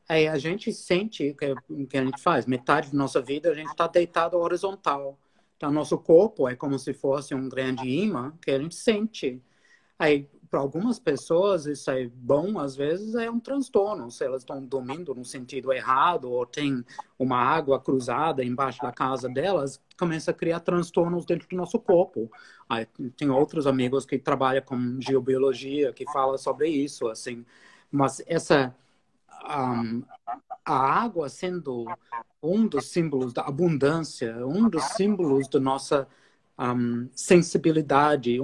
Aí a gente sente o que a gente faz. Metade da nossa vida a gente está deitado horizontal. Então, nosso corpo é como se fosse um grande imã que a gente sente. Aí, para algumas pessoas, isso é bom, às vezes é um transtorno. Se elas estão dormindo no sentido errado ou tem uma água cruzada embaixo da casa delas, começa a criar transtornos dentro do nosso corpo. Aí, tem outros amigos que trabalham com geobiologia que falam sobre isso, assim. Mas um, a água sendo um dos símbolos da abundância, um dos símbolos da nossa sensibilidade,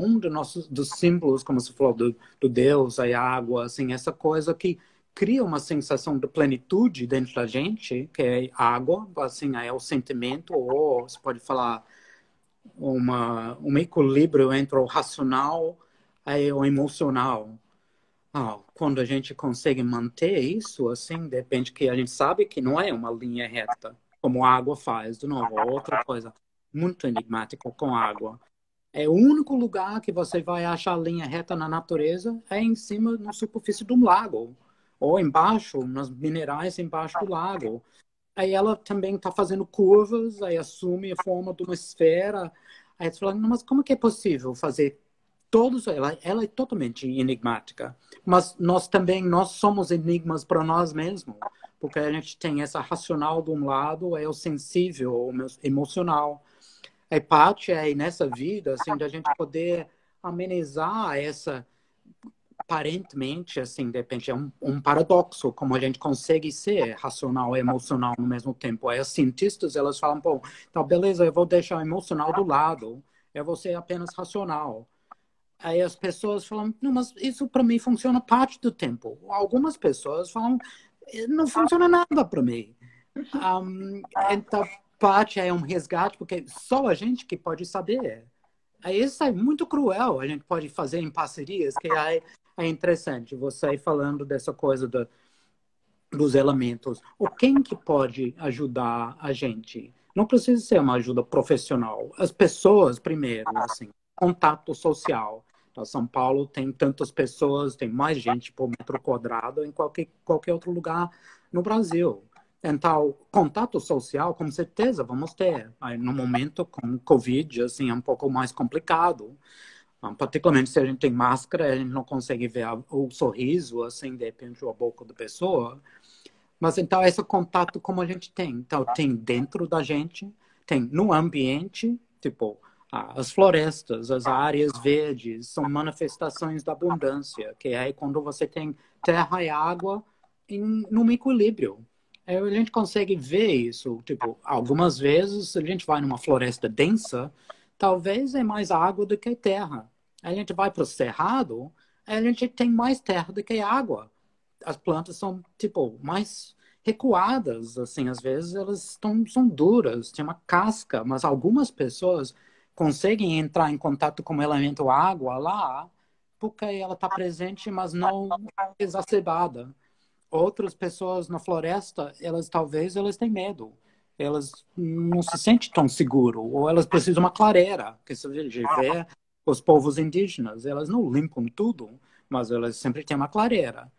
dos símbolos, como você falou, do Deus, a água, assim, essa coisa que cria uma sensação de plenitude dentro da gente, que é água, assim, é o sentimento, ou você pode falar um equilíbrio entre o racional e o emocional. Quando a gente consegue manter isso, assim, de repente que a gente sabe que não é uma linha reta, como a água faz, de novo, outra coisa muito enigmática com água. É o único lugar que você vai achar linha reta na natureza é em cima, na superfície de um lago, ou embaixo, nos minerais embaixo do lago. Aí ela também está fazendo curvas, aí assume a forma de uma esfera. Aí você fala, mas como que é possível fazer todos, ela é totalmente enigmática, mas nós somos enigmas para nós mesmos, porque a gente tem essa racional de um lado, é o sensível, o emocional. É parte aí nessa vida, assim, da gente poder amenizar essa, aparentemente, assim, de repente é um paradoxo, como a gente consegue ser racional e emocional no mesmo tempo. Aí os cientistas, elas falam, pô, então beleza, eu vou deixar o emocional do lado, eu vou ser apenas racional. Aí as pessoas falam, não, mas isso para mim funciona parte do tempo. Algumas pessoas falam, não funciona nada para mim. Então, parte é um resgate, porque só a gente que pode saber. Aí isso é muito cruel, a gente pode fazer em parcerias, que é interessante. Você falando dessa coisa dos elementos. Ou quem que pode ajudar a gente? Não precisa ser uma ajuda profissional. As pessoas, primeiro, assim, contato social. Então, São Paulo tem tantas pessoas, tem mais gente por metro quadrado em qualquer outro lugar no Brasil. Então, contato social, com certeza, vamos ter. Aí, no momento, com Covid, assim, é um pouco mais complicado. Particularmente se a gente tem máscara, a gente não consegue ver o sorriso, assim, de repente, a boca da pessoa. Mas então, esse contato como a gente tem. Então, tem dentro da gente, tem no ambiente, tipo, as florestas, as áreas verdes, são manifestações da abundância, que é quando você tem terra e água num equilíbrio. A gente consegue ver isso, tipo, algumas vezes a gente vai numa floresta densa, talvez é mais água do que terra. A gente vai para o cerrado, a gente tem mais terra do que água. As plantas são, tipo, mais recuadas, assim, às vezes elas são duras, tem uma casca, mas algumas pessoas conseguem entrar em contato com o elemento água lá, porque ela está presente, mas não exacerbada. Outras pessoas na floresta, elas têm medo. Elas não se sentem tão seguras, ou elas precisam de uma clareira, que se vê os povos indígenas, elas não limpam tudo, mas elas sempre têm uma clareira.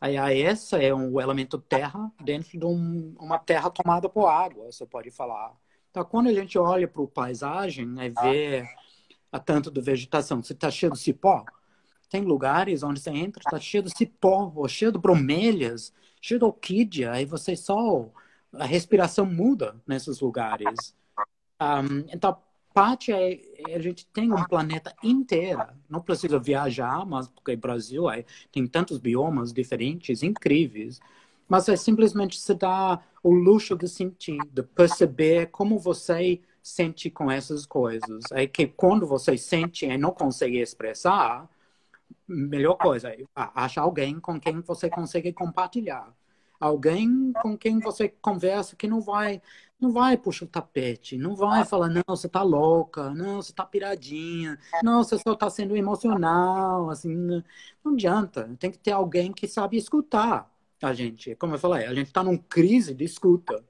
Aí esse é um elemento terra dentro de uma terra tomada por água, você pode falar. Então, quando a gente olha para a paisagem, é ver a tanto de vegetação, se está cheio de cipó, tem lugares onde você entra, está cheio de cipó, ou cheio de bromélias, cheio de orquídea, aí você só... A respiração muda nesses lugares. Então, parte a gente tem um planeta inteiro. Não precisa viajar, mas porque o Brasil tem tantos biomas diferentes, incríveis. Mas é simplesmente se dá o luxo de sentir, de perceber como você sente com essas coisas. É que quando você sente e não consegue expressar, melhor coisa é achar alguém com quem você consegue compartilhar. Alguém com quem você conversa que não vai puxar o tapete, não vai falar, não, você tá louca, não, você tá piradinha, não, você só tá sendo emocional, assim, não adianta. Tem que ter alguém que sabe escutar a gente. Como eu falei, a gente tá numa crise de escuta.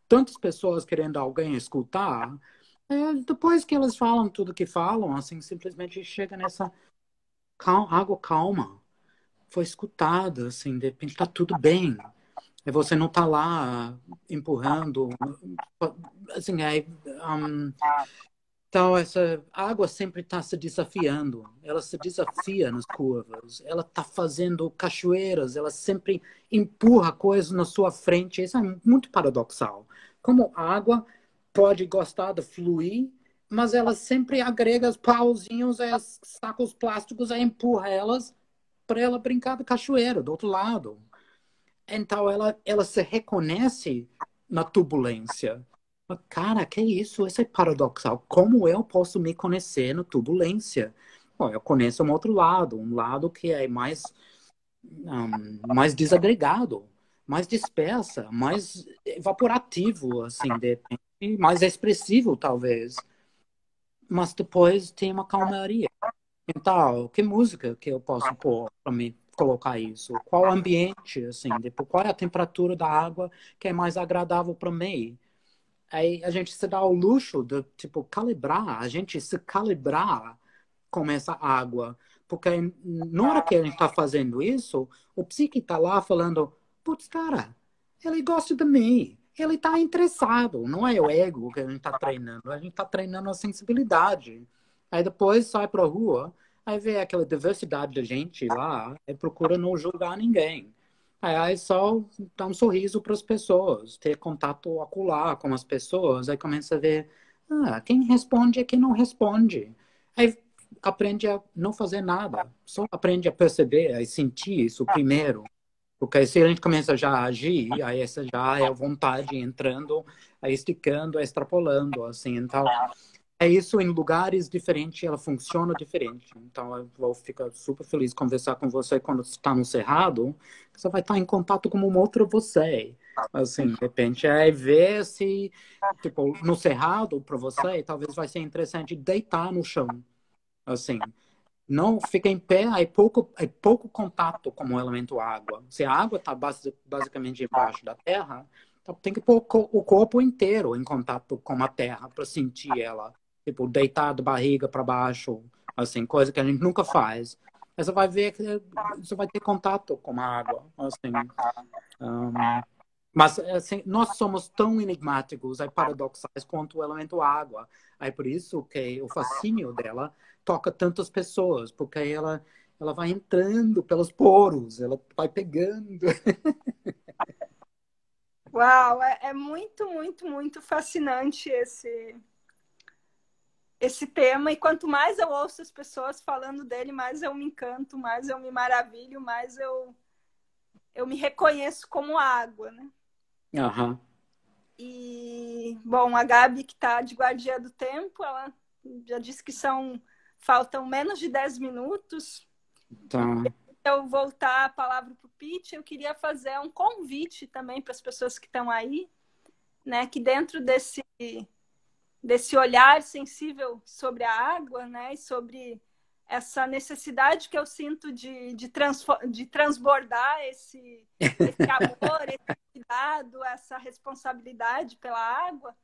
Tantas pessoas querendo alguém escutar, depois que elas falam tudo que falam, assim, simplesmente chega nessa água calma, foi escutada, assim, de repente tá tudo bem. E você não tá lá empurrando, assim, então essa água sempre está se desafiando, ela se desafia nas curvas, ela está fazendo cachoeiras, ela sempre empurra coisas na sua frente, isso é muito paradoxal. Como a água pode gostar de fluir, mas ela sempre agrega os pauzinhos, sacos plásticos, e empurra elas para ela brincar de cachoeira, do outro lado. Então ela se reconhece na turbulência. Cara, que isso? Isso é paradoxal. Como eu posso me conhecer na turbulência? Bom, eu conheço um outro lado, um lado que é mais desagregado, mais dispersa, mais evaporativo, assim, de repente, mais expressivo, talvez. Mas depois tem uma calmaria. Então, que música que eu posso pôr para me colocar isso? Qual ambiente, assim, depois, qual é a temperatura da água que é mais agradável para mim? Aí a gente se dá o luxo de, tipo, calibrar, a gente se calibrar com essa água. Porque na hora que a gente está fazendo isso, o psique está lá falando, putz, cara, ele gosta de mim. Ele está interessado. Não é o ego que a gente está treinando. A gente está treinando a sensibilidade. Aí depois sai para a rua, aí vê aquela diversidade de gente lá e procura não julgar ninguém. Aí só dá um sorriso para as pessoas, ter contato ocular com as pessoas, aí começa a ver, quem responde é quem não responde. Aí aprende a não fazer nada, só aprende a perceber, a sentir isso primeiro. Porque se a gente começa já a agir, aí essa já é a vontade entrando, aí esticando, extrapolando, assim. Então, é isso em lugares diferentes, ela funciona diferente. Então, eu vou ficar super feliz de conversar com você quando você está no Cerrado, você vai estar em contato com uma outra você. Assim, de repente, é ver se, tipo, no Cerrado, para você, talvez vai ser interessante deitar no chão. Assim, não fica em pé, é pouco contato com o elemento água. Se a água está basicamente embaixo da terra, então tem que pôr o corpo inteiro em contato com a terra para sentir ela. Tipo, deitar de barriga para baixo, assim, coisa que a gente nunca faz. Aí você vai ver que você vai ter contato com a água, assim. Um, mas assim, nós somos tão enigmáticos e paradoxais quanto o elemento água. É por isso que o fascínio dela toca tantas pessoas, porque ela vai entrando pelos poros, ela vai pegando. Uau, é muito, muito, muito fascinante esse tema. E quanto mais eu ouço as pessoas falando dele, mais eu me encanto, mais eu me maravilho, mais eu me reconheço como água, né? Aham. E, bom, a Gabi, que está de guardia do tempo, ela já disse que faltam menos de 10 minutos. Tá. Eu voltar a palavra para o Pete, eu queria fazer um convite também para as pessoas que estão aí, né? Que dentro desse olhar sensível sobre a água, né? E sobre essa necessidade que eu sinto de transbordar esse amor, esse cuidado, essa responsabilidade pela água,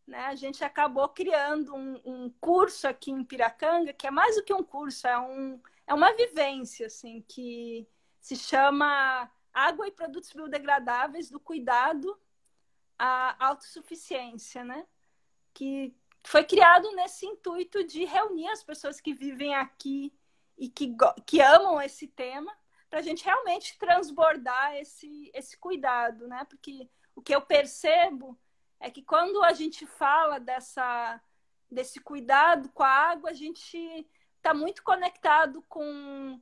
né? A gente acabou criando um curso aqui em Piracanga, que é mais do que um curso, é uma vivência, assim, que se chama Água e Produtos Biodegradáveis do Cuidado à Autossuficiência, né? Que foi criado nesse intuito de reunir as pessoas que vivem aqui e que amam esse tema, para a gente realmente transbordar esse cuidado, né? Porque o que eu percebo é que quando a gente fala desse cuidado com a água, a gente está muito conectado com,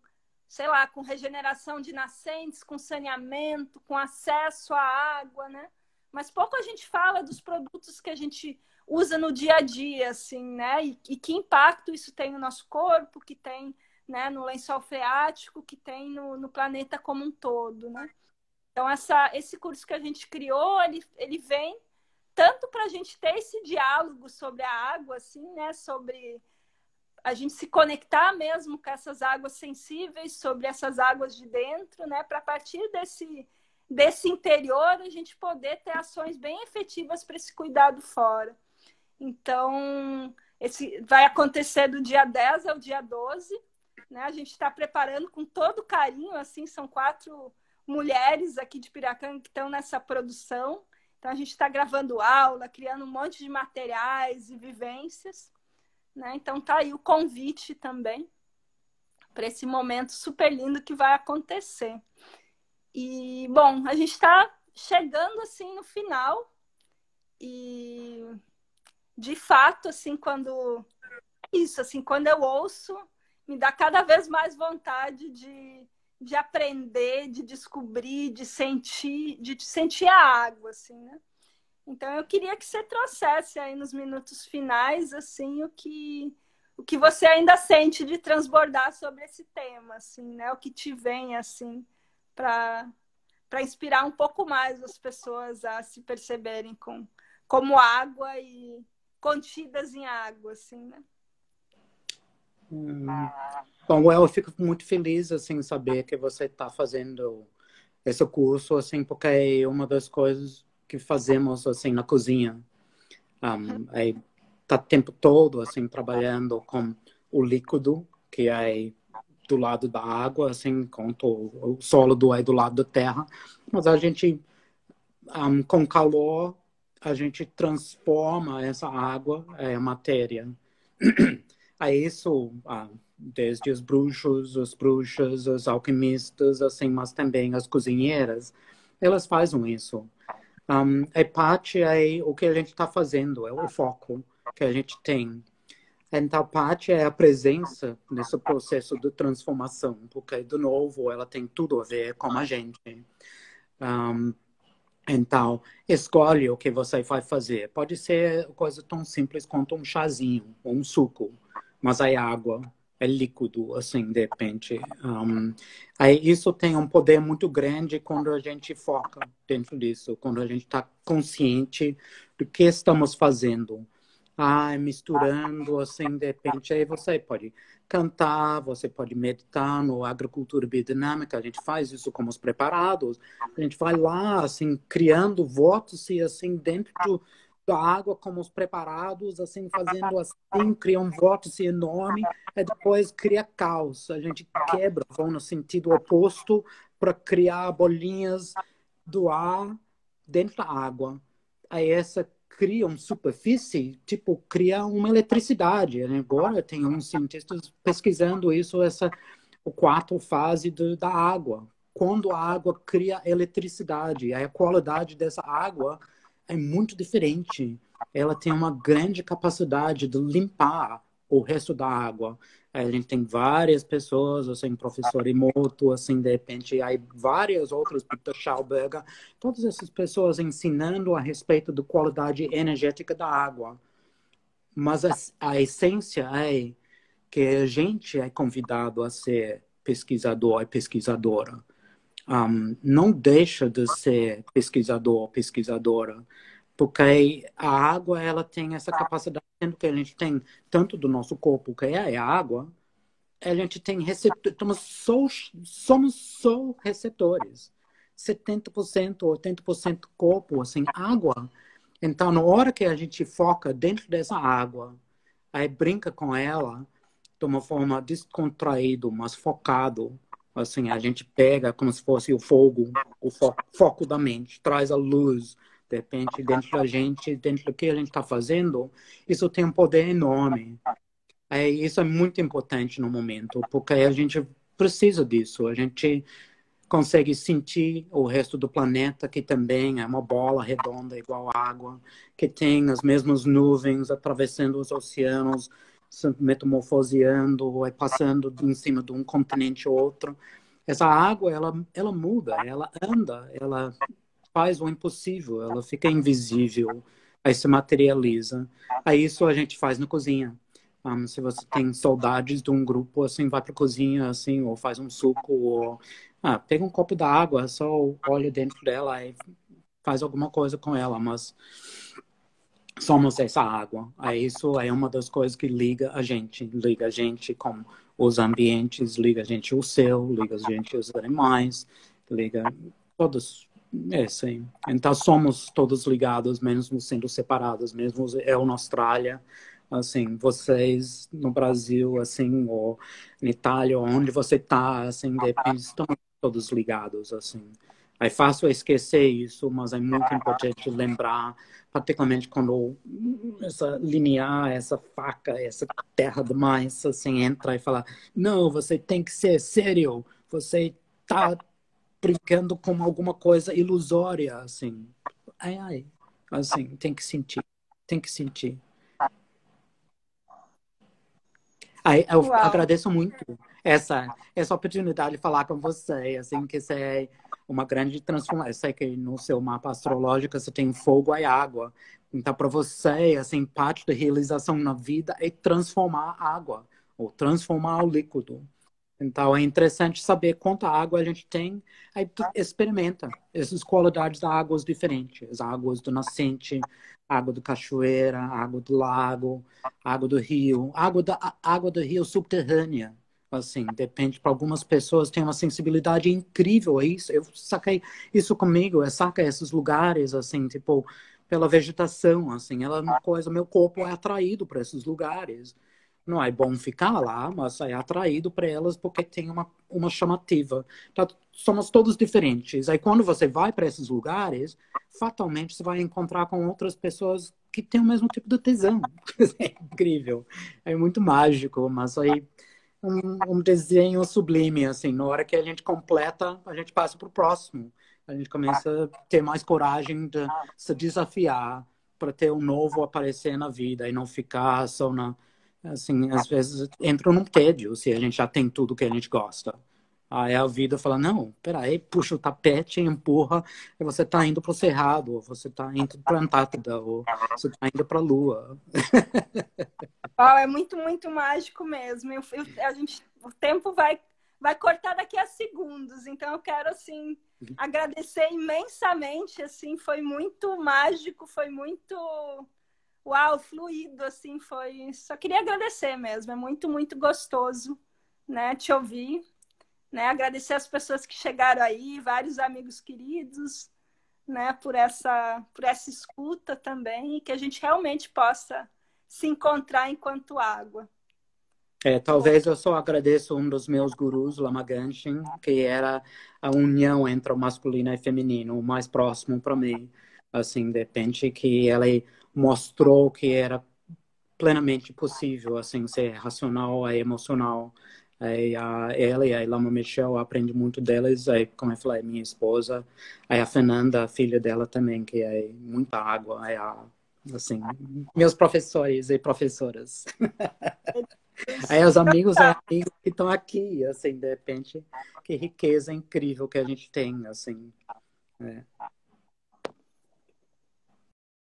sei lá, com regeneração de nascentes, com saneamento, com acesso à água, né? Mas pouco a gente fala dos produtos que a gente usa no dia a dia, assim, né? E que impacto isso tem no nosso corpo, que tem, né, no lençol freático, que tem no planeta como um todo, né? Então, esse curso que a gente criou, ele vem tanto para a gente ter esse diálogo sobre a água, assim, né? Sobre a gente se conectar mesmo com essas águas sensíveis, sobre essas águas de dentro, né? Para a partir desse interior a gente poder ter ações bem efetivas para esse cuidado fora. Então, esse vai acontecer do dia 10 ao dia 12, né? A gente está preparando com todo carinho, assim, são 4 mulheres aqui de Piracanga que estão nessa produção. Então, a gente está gravando aula, criando um monte de materiais e vivências, né? Então, tá aí o convite também para esse momento super lindo que vai acontecer. E, bom, a gente está chegando, assim, no final e, de fato, assim, quando eu ouço, me dá cada vez mais vontade de aprender, de descobrir, de sentir a água, assim, né? Então eu queria que você trouxesse aí nos minutos finais, assim, o que você ainda sente de transbordar sobre esse tema, assim, né? O que te vem, assim, para inspirar um pouco mais as pessoas a se perceberem como água e contidas em água, assim, né? Bom, eu fico muito feliz, assim, saber que você está fazendo esse curso, assim, porque é uma das coisas que fazemos, assim, na cozinha. Aí tá o tempo todo, assim, trabalhando com o líquido, que é do lado da água, assim, enquanto o sólido é do lado da terra. Mas a gente, com calor, a gente transforma essa água em matéria. É isso, desde os bruxos, as bruxas, os alquimistas, assim, mas também as cozinheiras, elas fazem isso. É parte é o que a gente está fazendo, é o foco que a gente tem. Então, parte é a presença nesse processo de transformação, porque, de novo, ela tem tudo a ver com a gente. Então, escolhe o que você vai fazer. Pode ser coisa tão simples quanto um chazinho, ou um suco, mas é água, é líquido, assim, de repente. Aí isso tem um poder muito grande quando a gente foca dentro disso, quando a gente está consciente do que estamos fazendo. Misturando, assim, de repente, aí você pode cantar, você pode meditar no agricultura biodinâmica, a gente faz isso com os preparados, a gente vai lá, assim, criando vórtice, assim, dentro da água, como os preparados, assim, fazendo assim, cria um vórtice enorme, e depois cria caos. A gente quebra, vão no sentido oposto para criar bolinhas do ar dentro da água. Aí essa cria uma superfície, tipo, cria uma eletricidade. Agora tem uns cientistas pesquisando isso, o 4 fase da água. quando a água cria eletricidade. Aí a qualidade dessa água é muito diferente. Ela tem uma grande capacidade de limpar o resto da água. Aí a gente tem várias pessoas, assim, professor Emoto, assim, de repente, aí várias outras, Peter Schauberger, todas essas pessoas ensinando a respeito da qualidade energética da água. Mas a essência é que a gente é convidado a ser pesquisador e pesquisadora. Não deixa de ser pesquisador ou pesquisadora, porque a água ela tem essa capacidade, sendo que a gente tem tanto do nosso corpo, que é a água, a gente tem receptores, somos só receptores. 70%, 80% corpo, assim, água. Então, na hora que a gente foca dentro dessa água, aí brinca com ela de uma forma descontraído, mas focado, assim, a gente pega como se fosse o fogo, o foco da mente, traz a luz, de repente, dentro da gente, dentro do que a gente está fazendo, isso tem um poder enorme. Isso é muito importante no momento, porque a gente precisa disso. A gente consegue sentir o resto do planeta, que também é uma bola redonda igual a água, que tem as mesmas nuvens atravessando os oceanos, se metamorfoseando, passando em cima de um continente ou outro. Essa água, ela muda, ela anda, ela faz o impossível, ela fica invisível, aí se materializa. Aí isso a gente faz na cozinha. Se você tem saudades de um grupo, assim, vai para a cozinha, assim, ou faz um suco, ou pega um copo d'água, só olha dentro dela e faz alguma coisa com ela, mas somos essa água. Aí isso é uma das coisas que liga a gente com os ambientes, liga a gente ao céu, liga a gente aos animais, liga todos. Sim. Então somos todos ligados, mesmo sendo separados, mesmo eu na Austrália, assim, vocês no Brasil, assim, ou na Itália, onde você está, assim, de repente estamos todos ligados, assim. É fácil esquecer isso, mas é muito importante lembrar, particularmente quando essa linear, essa faca, essa terra demais, assim, entra e fala, não, você tem que ser sério, você está brincando com alguma coisa ilusória, assim. Assim, tem que sentir, tem que sentir. Aí, eu Uau! agradeço muito essa oportunidade de falar com você, assim, que isso é uma grande transformação. Eu sei que no seu mapa astrológico você tem fogo e água. Então, para você, assim, parte da realização na vida é transformar a água, ou transformar o líquido. Então, é interessante saber quanta água a gente tem. Aí tu experimenta essas qualidades das águas diferentes. Águas do nascente, água do cachoeira, água do lago, água do rio. Água do rio subterrânea. Assim, depende. Para algumas pessoas tem uma sensibilidade incrível a isso. Eu saquei isso comigo. Eu saquei esses lugares, assim, tipo, pela vegetação, assim. Ela é uma coisa, meu corpo é atraído para esses lugares. Não é bom ficar lá, mas é atraído para elas porque tem uma chamativa. Então, somos todos diferentes. Aí quando você vai para esses lugares, fatalmente você vai encontrar com outras pessoas que têm o mesmo tipo de tesão. É incrível. É muito mágico, mas aí um desenho sublime, assim. Na hora que a gente completa, a gente passa para o próximo. A gente começa a ter mais coragem de se desafiar para ter um novo aparecer na vida e não ficar só na assim, às vezes entra num tédio se a gente já tem tudo que a gente gosta. Aí a vida fala, não, peraí, puxa o tapete, empurra, e você tá indo pro Cerrado, ou você tá indo pra Antártida, ou você tá indo pra Lua. Uau, é muito, muito mágico mesmo. A gente, o tempo vai cortar daqui a segundos, então eu quero, assim, agradecer imensamente, assim, foi muito mágico, foi muito... Uau, fluido, assim, foi. Só queria agradecer mesmo. É muito, muito gostoso, né, te ouvir, né? Agradecer as pessoas que chegaram aí, vários amigos queridos, né, por essa escuta também, e que a gente realmente possa se encontrar enquanto água. Talvez eu só agradeço um dos meus gurus, Lama Ganshin, que era a união entre o masculino e feminino, o mais próximo para mim. Assim, de repente, que ele mostrou que era plenamente possível, assim, ser racional e emocional Aí ela e a Ilama Michel aprende muito delas. Aí, como eu falei, minha esposa. Aí a Fernanda, a filha dela também, que é muita água. Aí assim, meus professores e professoras. Aí os amigos e amigos que estão aqui, assim, de repente, que riqueza incrível que a gente tem, assim. Né?